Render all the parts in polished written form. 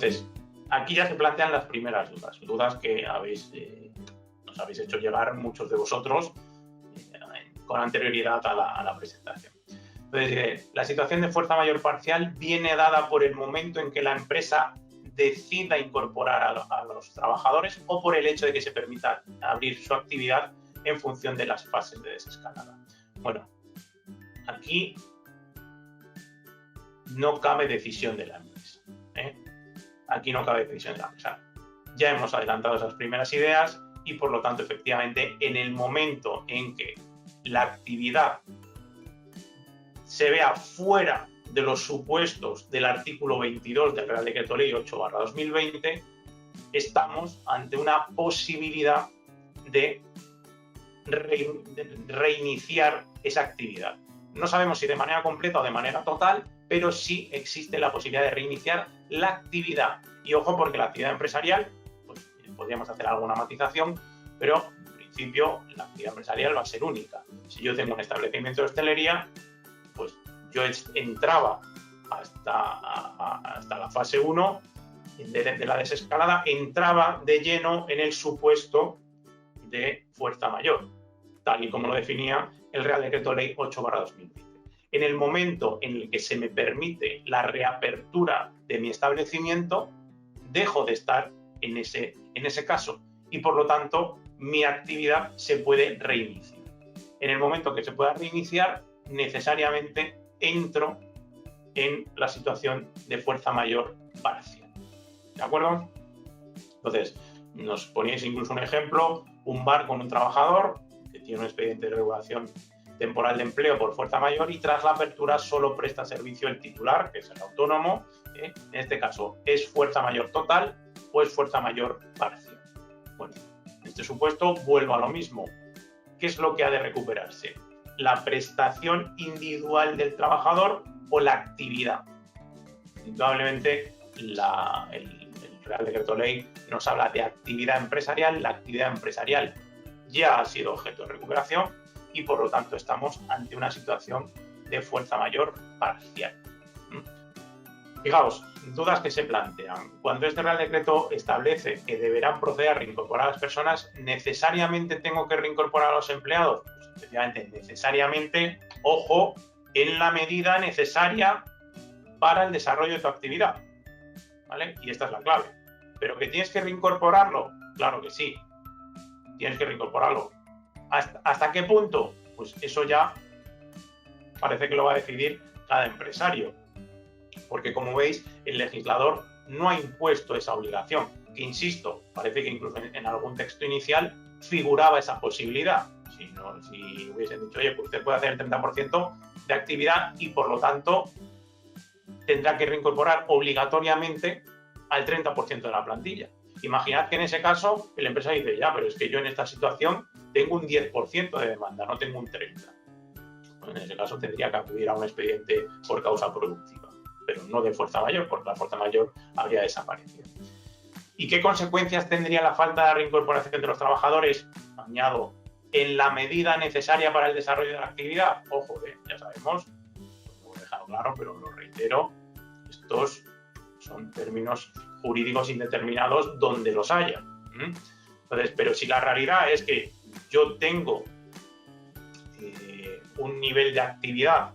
Entonces, aquí ya se plantean las primeras dudas que nos habéis hecho llegar muchos de vosotros con anterioridad a la presentación. Entonces, la situación de fuerza mayor parcial viene dada por el momento en que la empresa decida incorporar a los trabajadores o por el hecho de que se permita abrir su actividad en función de las fases de desescalada. Bueno, aquí no cabe decisión de la empresa. Aquí no cabe decisión de la empresa. Ya hemos adelantado esas primeras ideas y, por lo tanto, efectivamente, en el momento en que la actividad se vea fuera de los supuestos del artículo 22 del Real Decreto Ley 8/2020, estamos ante una posibilidad de reiniciar esa actividad. No sabemos si de manera completa o de manera total, pero sí existe la posibilidad de reiniciar la actividad. Y ojo, porque la actividad empresarial, pues podríamos hacer alguna matización, pero en principio la actividad empresarial va a ser única. Si yo tengo un establecimiento de hostelería, pues yo entraba hasta la fase 1 de la desescalada, entraba de lleno en el supuesto de fuerza mayor, tal y como lo definía el Real Decreto Ley 8/2020. En el momento en el que se me permite la reapertura de mi establecimiento, dejo de estar en ese caso y, por lo tanto, mi actividad se puede reiniciar. En el momento que se pueda reiniciar, necesariamente entro en la situación de fuerza mayor parcial. ¿De acuerdo? Entonces, nos poníais incluso un ejemplo, un bar con un trabajador que tiene un expediente de regulación temporal de empleo por fuerza mayor y tras la apertura solo presta servicio el titular, que es el autónomo. En este caso, ¿es fuerza mayor total o es fuerza mayor parcial? Bueno, en este supuesto vuelvo a lo mismo. ¿Qué es lo que ha de recuperarse? ¿La prestación individual del trabajador o la actividad? Indudablemente, el Real Decreto Ley nos habla de actividad empresarial. La actividad empresarial ya ha sido objeto de recuperación y, por lo tanto, estamos ante una situación de fuerza mayor parcial. Fijaos, dudas que se plantean. Cuando este Real Decreto establece que deberán proceder a reincorporar a las personas, ¿necesariamente tengo que reincorporar a los empleados? Pues, efectivamente, necesariamente, ojo, en la medida necesaria para el desarrollo de tu actividad, ¿vale? Y esta es la clave. ¿Pero que tienes que reincorporarlo? Claro que sí, tienes que reincorporarlo. ¿Hasta qué punto? Pues eso ya parece que lo va a decidir cada empresario. Porque, como veis, el legislador no ha impuesto esa obligación, que, insisto, parece que incluso en algún texto inicial figuraba esa posibilidad. Si hubiesen dicho, oye, pues usted puede hacer el 30% de actividad y, por lo tanto, tendrá que reincorporar obligatoriamente al 30% de la plantilla. Imaginad que en ese caso el empresario dice, ya, pero es que yo en esta situación tengo un 10% de demanda, no tengo un 30%. Pues en ese caso tendría que acudir a un expediente por causa productiva, pero no de fuerza mayor, porque la fuerza mayor habría desaparecido. ¿Y qué consecuencias tendría la falta de reincorporación de los trabajadores? Añado, en la medida necesaria para el desarrollo de la actividad. Ojo, ya sabemos, lo he dejado claro, pero lo reitero, estos son términos jurídicos indeterminados donde los haya. Entonces, pero si la realidad es que yo tengo un nivel de actividad,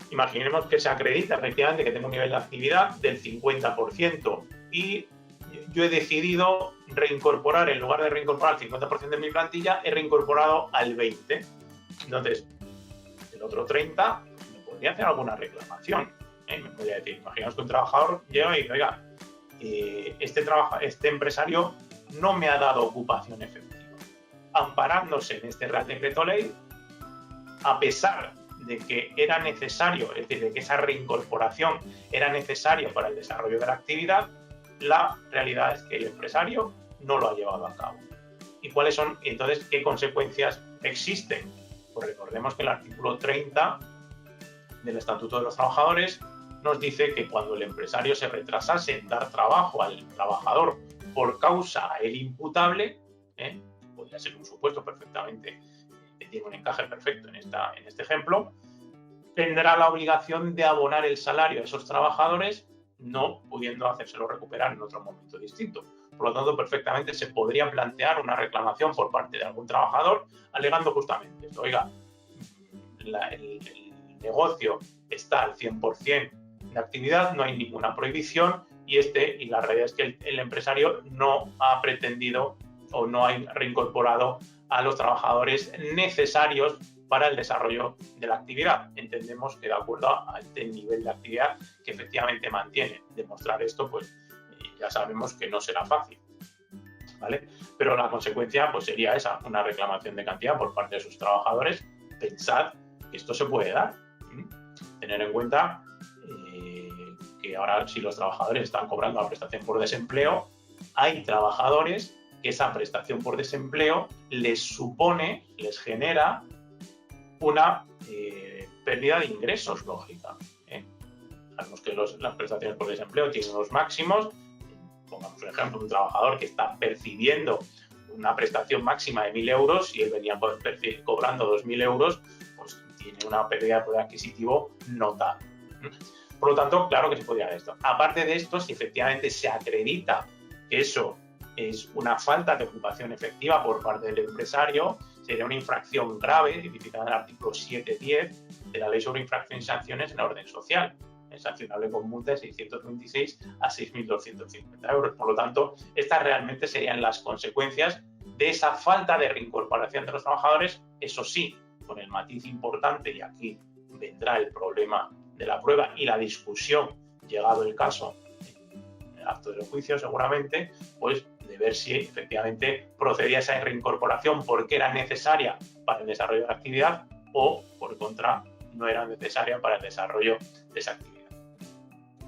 imaginemos que se acredita efectivamente que tengo un nivel de actividad del 50% y yo he decidido reincorporar, en lugar de reincorporar el 50% de mi plantilla, he reincorporado al 20%. Entonces, el otro 30% me podría hacer alguna reclamación. Me podría decir, imaginaos que un trabajador llega y dice, oiga, este empresario no me ha dado ocupación efectiva. Amparándose en este Real Decreto Ley, a pesar de que era necesario, es decir, de que esa reincorporación era necesaria para el desarrollo de la actividad, la realidad es que el empresario no lo ha llevado a cabo. ¿Y cuáles son, entonces, qué consecuencias existen? Pues recordemos que el artículo 30 del Estatuto de los Trabajadores nos dice que cuando el empresario se retrasase en dar trabajo al trabajador por causa a él imputable, podría ser un supuesto perfectamente que tiene un encaje perfecto en este ejemplo, tendrá la obligación de abonar el salario a esos trabajadores no pudiendo hacérselo recuperar en otro momento distinto. Por lo tanto, perfectamente se podría plantear una reclamación por parte de algún trabajador alegando justamente esto. Oiga, el negocio está al 100% de actividad, no hay ninguna prohibición y la realidad es que el empresario no ha pretendido o no ha reincorporado a los trabajadores necesarios para el desarrollo de la actividad. Entendemos que de acuerdo a este nivel de actividad que efectivamente mantiene. Demostrar esto, pues ya sabemos que no será fácil, ¿vale? Pero la consecuencia pues sería esa, una reclamación de cantidad por parte de sus trabajadores. Pensad que esto se puede dar. Tener en cuenta que ahora si los trabajadores están cobrando la prestación por desempleo, hay trabajadores que esa prestación por desempleo les genera una pérdida de ingresos lógica. Sabemos que las prestaciones por desempleo tienen unos máximos. Pongamos un ejemplo, un trabajador que está percibiendo una prestación máxima de 1.000 euros y él venía cobrando 2.000 euros, pues tiene una pérdida de poder adquisitivo notable. Por lo tanto, claro que se podría dar esto. Aparte de esto, si efectivamente se acredita que eso es una falta de ocupación efectiva por parte del empresario, sería una infracción grave, tipificada en el artículo 7.10 de la Ley sobre Infracciones y Sanciones en Orden Social. Es sancionable con multa de 626 a 6.250 euros. Por lo tanto, estas realmente serían las consecuencias de esa falta de reincorporación de los trabajadores, eso sí, con el matiz importante, y aquí vendrá el problema de la prueba y la discusión, llegado el caso, en el acto del juicio seguramente, pues de ver si efectivamente procedía esa reincorporación porque era necesaria para el desarrollo de la actividad o, por contra, no era necesaria para el desarrollo de esa actividad.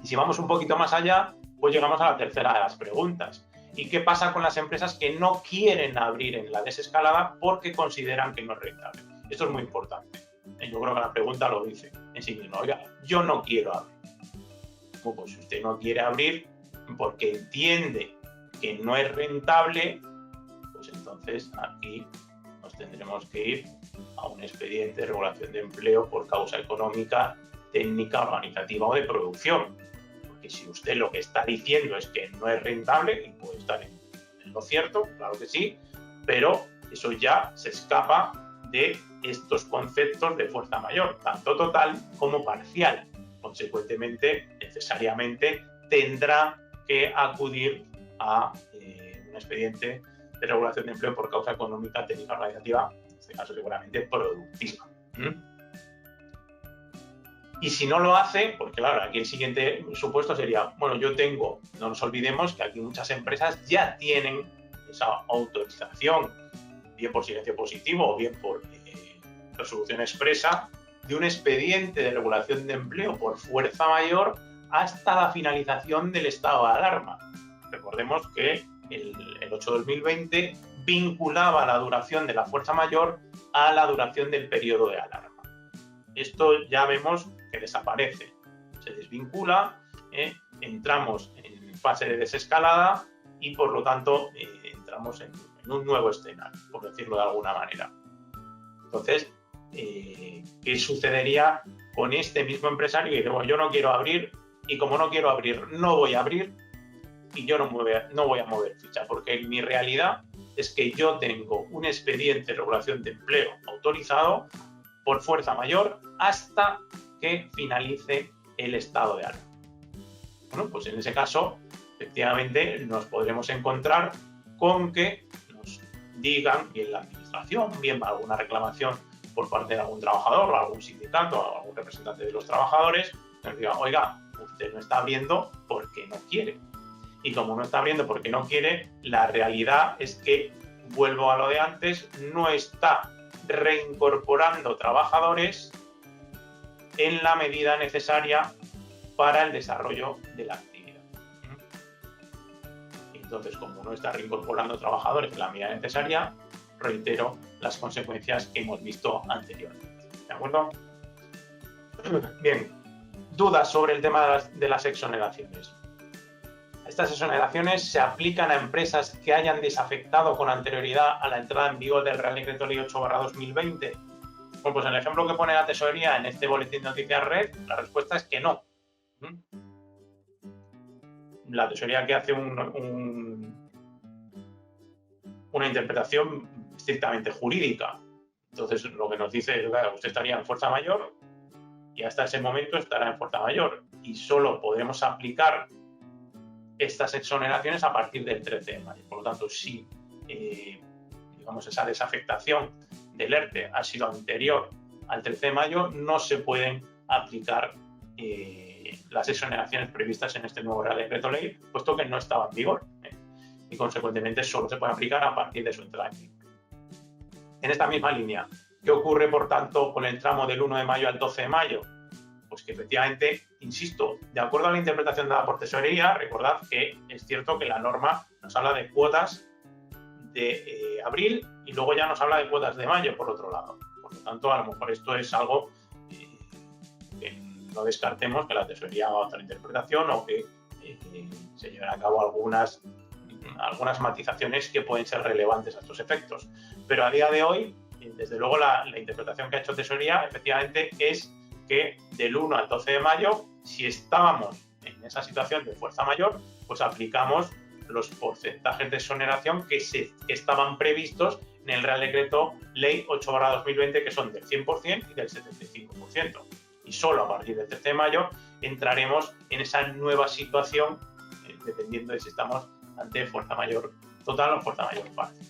Y si vamos un poquito más allá, pues llegamos a la tercera de las preguntas. ¿Y qué pasa con las empresas que no quieren abrir en la desescalada porque consideran que no es rentable? Esto es muy importante. Yo creo que la pregunta lo dice en sí mismo. Oiga, yo no quiero abrir. Pues si usted no quiere abrir porque entiende que no es rentable, pues entonces aquí nos tendremos que ir a un expediente de regulación de empleo por causa económica, técnica, organizativa o de producción. Porque si usted lo que está diciendo es que no es rentable, y puede estar en lo cierto, claro que sí, pero eso ya se escapa de estos conceptos de fuerza mayor, tanto total como parcial. Consecuentemente, necesariamente tendrá que acudir a un expediente de regulación de empleo por causa económica, técnica, organizativa, en este caso seguramente productiva. Y si no lo hace, porque claro, aquí el siguiente supuesto sería, bueno, no nos olvidemos que aquí muchas empresas ya tienen esa autorización, bien por silencio positivo o bien por resolución expresa, de un expediente de regulación de empleo por fuerza mayor hasta la finalización del estado de alarma. Recordemos que el 8/2020 vinculaba la duración de la fuerza mayor a la duración del periodo de alarma. Esto ya vemos que desaparece, se desvincula, entramos en fase de desescalada y por lo tanto entramos en un nuevo escenario, por decirlo de alguna manera. Entonces, ¿qué sucedería con este mismo empresario que dice, bueno, yo no quiero abrir y como no quiero abrir, no voy a abrir y yo no voy a mover ficha? Porque mi realidad es que yo tengo un expediente de regulación de empleo autorizado por fuerza mayor hasta que finalice el estado de alarma. Bueno, pues en ese caso, efectivamente, nos podremos encontrar con que nos digan, bien la administración, bien alguna reclamación por parte de algún trabajador o algún sindicato o algún representante de los trabajadores, nos diga, oiga, usted no está abriendo porque no quiere. Y como no está abriendo porque no quiere, la realidad es que, vuelvo a lo de antes, no está reincorporando trabajadores en la medida necesaria para el desarrollo de la actividad. Entonces, como no está reincorporando trabajadores en la medida necesaria, reitero las consecuencias que hemos visto anteriormente. ¿De acuerdo? Bien, dudas sobre el tema de las exoneraciones. Estas exoneraciones se aplican a empresas que hayan desafectado con anterioridad a la entrada en vigor del Real Decreto Ley 8/2020. Bueno, pues en el ejemplo que pone la tesorería en este boletín de noticias red, la respuesta es que no. la tesorería que hace una interpretación estrictamente jurídica. Entonces, lo que nos dice es, claro, usted estaría en fuerza mayor y hasta ese momento estará en fuerza mayor y solo podremos aplicar estas exoneraciones a partir del 13 de mayo. Por lo tanto, si digamos, esa desafectación del ERTE ha sido anterior al 13 de mayo, no se pueden aplicar las exoneraciones previstas en este nuevo Real Decreto Ley, puesto que no estaba en vigor y consecuentemente solo se puede aplicar a partir de su entrada en vigor. En esta misma línea, ¿qué ocurre, por tanto, con el tramo del 1 de mayo al 12 de mayo? Pues que efectivamente, insisto, de acuerdo a la interpretación dada por tesorería, recordad que es cierto que la norma nos habla de cuotas de abril y luego ya nos habla de cuotas de mayo, por otro lado. Por lo tanto, a lo mejor esto es algo que no descartemos que la tesorería haga otra interpretación o que se lleven a cabo algunas matizaciones que pueden ser relevantes a estos efectos. Pero a día de hoy, desde luego, la interpretación que ha hecho tesorería efectivamente es que del 1 al 12 de mayo, si estábamos en esa situación de fuerza mayor, pues aplicamos los porcentajes de exoneración que estaban previstos en el Real Decreto Ley 8/2020, que son del 100% y del 75%. Y solo a partir del 13 de mayo entraremos en esa nueva situación, dependiendo de si estamos ante fuerza mayor total o fuerza mayor parcial.